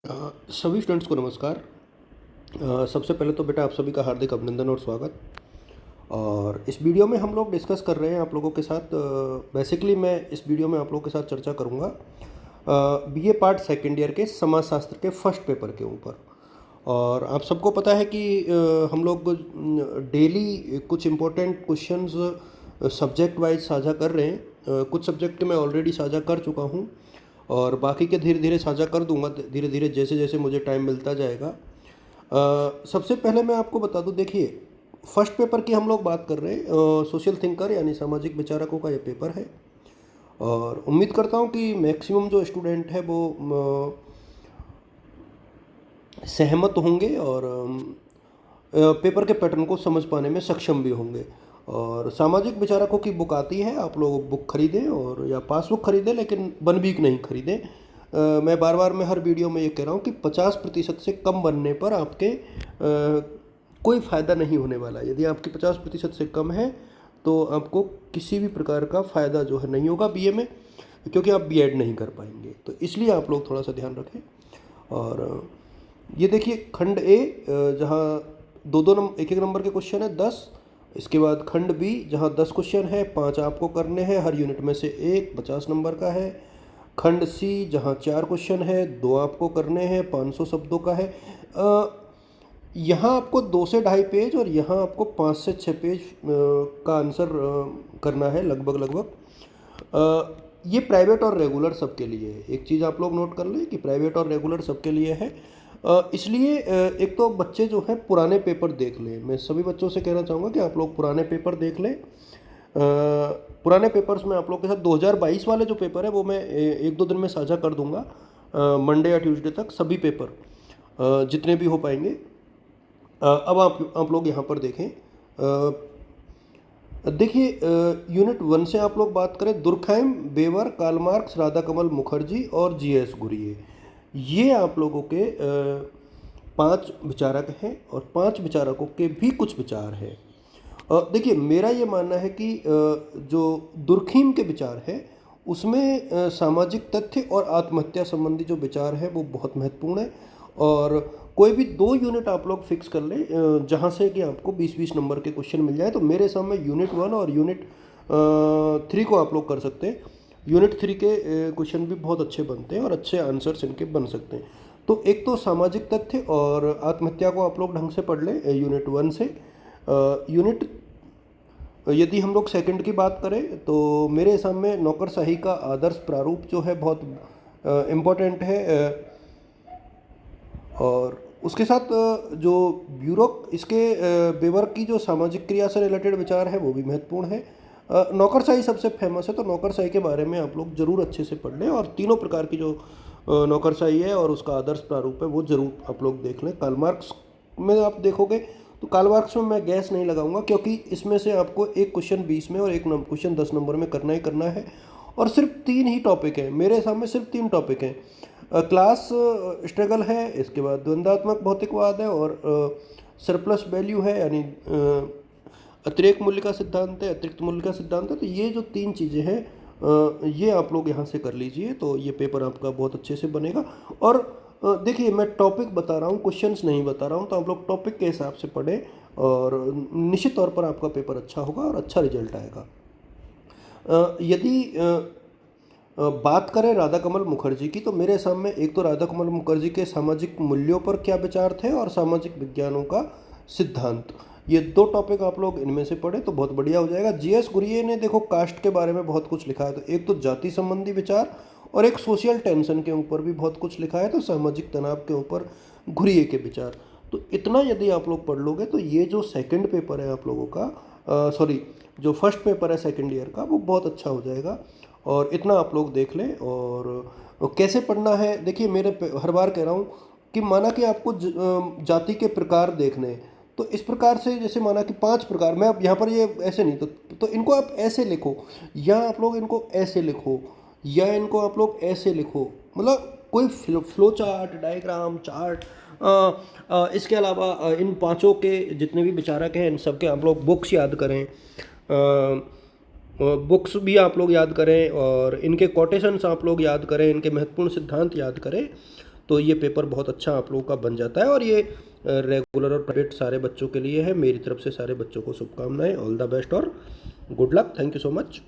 सभी स्टूडेंट्स को नमस्कार। सबसे पहले तो बेटा आप सभी का हार्दिक अभिनंदन और स्वागत। और इस वीडियो में हम लोग डिस्कस कर रहे हैं आप लोगों के साथ। बेसिकली मैं इस वीडियो में आप लोगों के साथ चर्चा करूंगा बीए पार्ट सेकेंड ईयर के समाजशास्त्र के फर्स्ट पेपर के ऊपर। और आप सबको पता है कि हम लोग डेली कुछ इम्पोर्टेंट क्वेश्चंस सब्जेक्ट वाइज साझा कर रहे हैं। कुछ सब्जेक्ट मैं ऑलरेडी साझा कर चुका हूँ और बाकी के धीरे धीरे साझा कर दूंगा, धीरे धीरे जैसे जैसे मुझे टाइम मिलता जाएगा। सबसे पहले मैं आपको बता दूं, देखिए फर्स्ट पेपर की हम लोग बात कर रहे हैं। सोशल थिंकर यानी सामाजिक विचारकों का ये पेपर है और उम्मीद करता हूं कि मैक्सिमम जो स्टूडेंट है वो सहमत होंगे और पेपर के पैटर्न को समझ पाने में सक्षम भी होंगे। और सामाजिक विचारकों की बुक आती है, आप लोग बुक खरीदें और या पासबुक खरीदें, लेकिन वन वीक नहीं खरीदें। मैं बार बार मैं हर वीडियो में ये कह रहा हूँ कि 50% से कम बनने पर आपके कोई फ़ायदा नहीं होने वाला। यदि आपकी 50% से कम है तो आपको किसी भी प्रकार का फ़ायदा जो है नहीं होगा बीए में, क्योंकि आप बीएड नहीं कर पाएंगे। तो इसलिए आप लोग थोड़ा सा ध्यान रखें। और ये देखिए खंड ए, जहाँ दो दो नंबर एक एक नंबर के क्वेश्चन है 10। इसके बाद खंड बी जहाँ 10 क्वेश्चन है, 5 आपको करने हैं, हर यूनिट में से एक 50 नंबर का है। खंड सी जहाँ 4 क्वेश्चन है, 2 आपको करने हैं, 500 शब्दों का है। यहाँ आपको 2 से ढाई पेज और यहाँ आपको 5 से 6 पेज का आंसर करना है लगभग लगभग। ये प्राइवेट और रेगुलर सबके लिए है। एक चीज़ आप लोग नोट कर लें कि प्राइवेट और रेगुलर सबके लिए है। इसलिए एक तो बच्चे जो है पुराने पेपर देख लें। मैं सभी बच्चों से कहना चाहूँगा कि आप लोग पुराने पेपर देख लें। पुराने पेपर्स में आप लोग के साथ 2022 वाले जो पेपर है वो मैं एक दो दिन में साझा कर दूंगा, मंडे या ट्यूसडे तक सभी पेपर जितने भी हो पाएंगे। अब आप लोग यहाँ पर देखें। देखिए यूनिट 1 से आप लोग बात करें, दुर्खैम, बेवर, कार्ल मार्क्स, राधा कमल मुखर्जी और जीएस घुरिये। ये आप लोगों के 5 विचारक हैं और 5 विचारकों के भी कुछ विचार हैं। देखिए मेरा ये मानना है कि जो दुर्खीम के विचार है उसमें सामाजिक तथ्य और आत्महत्या संबंधी जो विचार है वो बहुत महत्वपूर्ण है। और कोई भी 2 यूनिट आप लोग फिक्स कर लें जहाँ से कि आपको 20-20 नंबर के क्वेश्चन मिल जाए। तो मेरे सामने यूनिट 1 और यूनिट 3 को आप लोग कर सकते हैं। यूनिट 3 के क्वेश्चन भी बहुत अच्छे बनते हैं और अच्छे आंसर्स इनके बन सकते हैं। तो एक तो सामाजिक तथ्य और आत्महत्या को आप लोग ढंग से पढ़ लें यूनिट 1 से। यूनिट यदि हम लोग सेकंड की बात करें तो मेरे हिसाब में नौकरशाही का आदर्श प्रारूप जो है बहुत इम्पोर्टेंट है। और उसके साथ जो ब्यूरो इसके बेवर की जो सामाजिक क्रिया से रिलेटेड विचार है वो भी महत्वपूर्ण है। नौकरशाही सबसे फेमस है, तो नौकरशाही के बारे में आप लोग ज़रूर अच्छे से पढ़ लें और तीनों प्रकार की जो नौकरशाही है और उसका आदर्श प्रारूप है वो ज़रूर आप लोग देख लें। कार्ल मार्क्स में आप देखोगे तो कार्ल मार्क्स में मैं गैस नहीं लगाऊंगा, क्योंकि इसमें से आपको एक क्वेश्चन 20 में और एक क्वेश्चन 10 नंबर में करना ही करना है। और सिर्फ 3 ही टॉपिक हैं मेरे सामने, सिर्फ 3 टॉपिक हैं। क्लास स्ट्रगल है, इसके बाद द्वंद्वात्मक भौतिकवाद है और सरप्लस वैल्यू है, यानी अतिरेक मूल्य का सिद्धांत है, अतिरिक्त मूल्य का सिद्धांत है। तो ये जो 3 चीज़ें हैं ये आप लोग यहाँ से कर लीजिए, तो ये पेपर आपका बहुत अच्छे से बनेगा। और देखिए मैं टॉपिक बता रहा हूँ, क्वेश्चंस नहीं बता रहा हूँ, तो आप लोग टॉपिक के हिसाब से पढ़ें और निश्चित तौर पर आपका पेपर अच्छा होगा और अच्छा रिजल्ट आएगा। यदि बात करें राधा कमल मुखर्जी की, तो मेरे सामने एक तो राधा कमल मुखर्जी के सामाजिक मूल्यों पर क्या विचार थे और सामाजिक विज्ञानों का सिद्धांत, ये 2 टॉपिक आप लोग इनमें से पढ़े तो बहुत बढ़िया हो जाएगा। जीएस घुरिये ने देखो कास्ट के बारे में बहुत कुछ लिखा है, तो एक तो जाति संबंधी विचार और एक सोशल टेंशन के ऊपर भी बहुत कुछ लिखा है, तो सामाजिक तनाव के ऊपर घुरिये के विचार। तो इतना यदि आप लोग पढ़ लोगे तो ये जो सेकंड पेपर है आप लोगों का, सॉरी जो फर्स्ट पेपर है सेकंड ईयर का, वो बहुत अच्छा हो जाएगा। और इतना आप लोग देख लें। और कैसे पढ़ना है, देखिए हर बार कह रहा हूँ कि माना कि आपको जाति के प्रकार देखने हैं, तो इस प्रकार से जैसे माना कि 5 प्रकार, मैं अब यहाँ पर ये ऐसे नहीं, तो इनको आप ऐसे लिखो या आप लोग इनको ऐसे लिखो या इनको आप लोग ऐसे लिखो, मतलब कोई फ्लो चार्ट, डायग्राम, चार्ट। इसके अलावा इन पांचों के जितने भी विचारक हैं इन सब के आप लोग बुक्स याद करें, बुक्स भी आप लोग याद करें और इनके कोटेशंस आप लोग याद करें, इनके महत्वपूर्ण सिद्धांत याद करें। तो ये पेपर बहुत अच्छा आप लोगों का बन जाता है और ये रेगुलर और प्राइवेट सारे बच्चों के लिए है। मेरी तरफ से सारे बच्चों को शुभकामनाएं, ऑल द बेस्ट और good luck. Thank you so much.